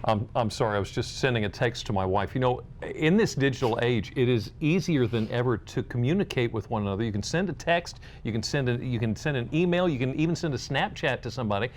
I'm sorry, I was just sending a text to my wife. You know, in this digital age, it is easier than ever to communicate with one another. You can send a text, you can send an email, you can even send a Snapchat to somebody.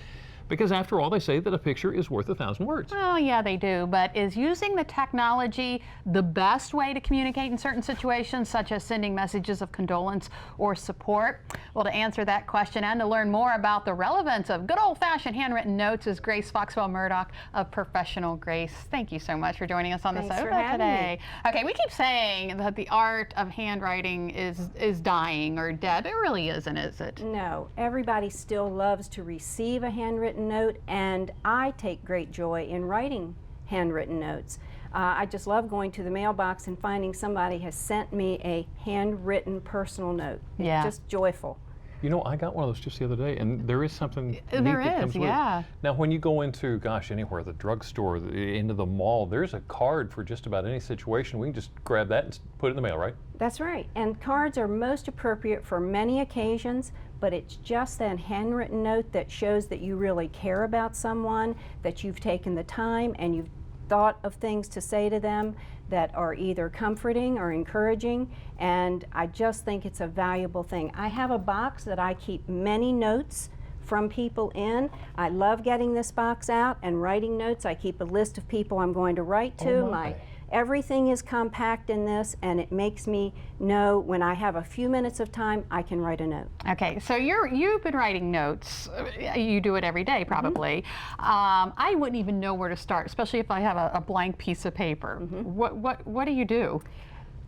Because after all, they say that a picture is worth 1,000 words. Oh, yeah, they do. But is using the technology the best way to communicate in certain situations, such as sending messages of condolence or support? Well, to answer that question and to learn more about the relevance of good old-fashioned handwritten notes is Grace Foxwell Murdock of Professional Grace. Thank you so much for joining us on the sofa today. Okay, we keep saying that the art of handwriting is dying or dead. It really isn't, is it? No, everybody still loves to receive a handwritten note, and I take great joy in writing handwritten notes. I just love going to the mailbox and finding somebody has sent me a handwritten personal note. Yeah. It's just joyful. You know, I got one of those just the other day, and there is something neat that comes with it. Now, when you go into, gosh, anywhere, the drugstore, into the mall, there's a card for just about any situation. We can just grab that and put it in the mail, right? That's right. And cards are most appropriate for many occasions, but it's just that handwritten note that shows that you really care about someone, that you've taken the time and you've thought of things to say to them that are either comforting or encouraging, and I just think it's a valuable thing. I have a box that I keep many notes from people in. I love getting this box out and writing notes. I keep a list of people I'm going to write to. Everything is compact in this, and it makes me know when I have a few minutes of time, I can write a note. Okay, so you've been writing notes. You do it every day, probably. I wouldn't even know where to start, especially if I have a blank piece of paper. What do you do?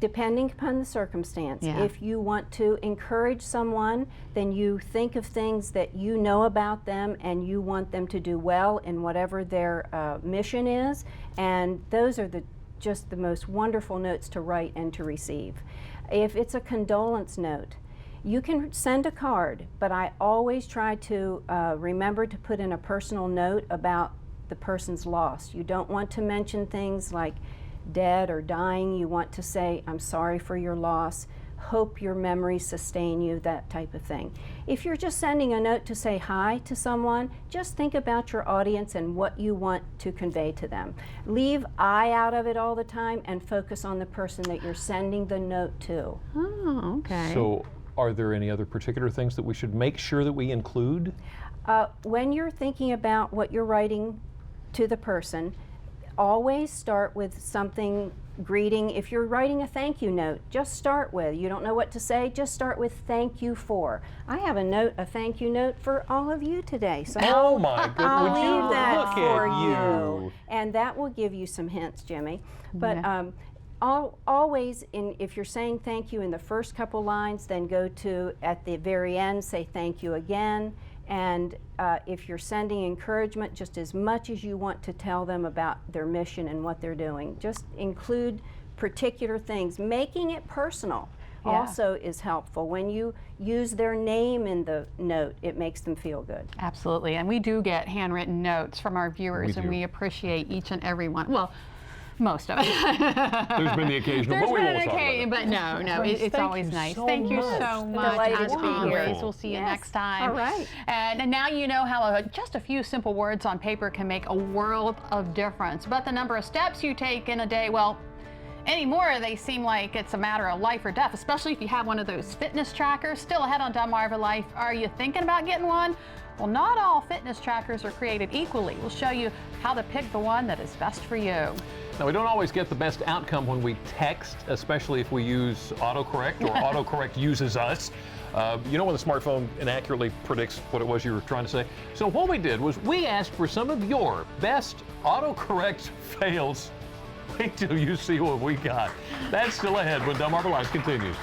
Depending upon the circumstance. If you want to encourage someone, then you think of things that you know about them and you want them to do well in whatever their mission is, and those are just the most wonderful notes to write and to receive. If it's a condolence note, you can send a card, but I always try to remember to put in a personal note about the person's loss. You don't want to mention things like dead or dying. You want to say, I'm sorry for your loss, hope your memories sustain you, that type of thing. If you're just sending a note to say hi to someone, just think about your audience and what you want to convey to them. Leave I out of it all the time and focus on the person that you're sending the note to. Oh, okay. So are there any other particular things that we should make sure that we include? When you're thinking about what you're writing to the person, always start with something greeting. If you're writing a thank you note, just start with, you don't know what to say, just start with thank you for. I have a thank you note for all of you today. So oh my goodness, I'll leave that for you. And that will give you some hints, Jimmy. But always, if you're saying thank you in the first couple lines, then go to, at the very end, say thank you again. And if you're sending encouragement, just as much as you want to tell them about their mission and what they're doing, just include particular things. Making it personal also is helpful. When you use their name in the note, it makes them feel good. Absolutely, and we do get handwritten notes from our viewers, and we appreciate each and every one. Well, most of it. There's been the occasional, but we won't talk about it. But no, it's always nice. Thank you so much, as always. We'll see you next time. All right. And now you know how just a few simple words on paper can make a world of difference. But the number of steps you take in a day, well, anymore, they seem like it's a matter of life or death, especially if you have one of those fitness trackers. Still ahead on Delmarva Life. Are you thinking about getting one? Well, not all fitness trackers are created equally. We'll show you how to pick the one that is best for you. Now, we don't always get the best outcome when we text, especially if we use autocorrect or autocorrect uses us. You know when the smartphone inaccurately predicts what it was you were trying to say? So what we did was we asked for some of your best autocorrect fails. Wait till you see what we got. That's still ahead when Delmarva Life continues.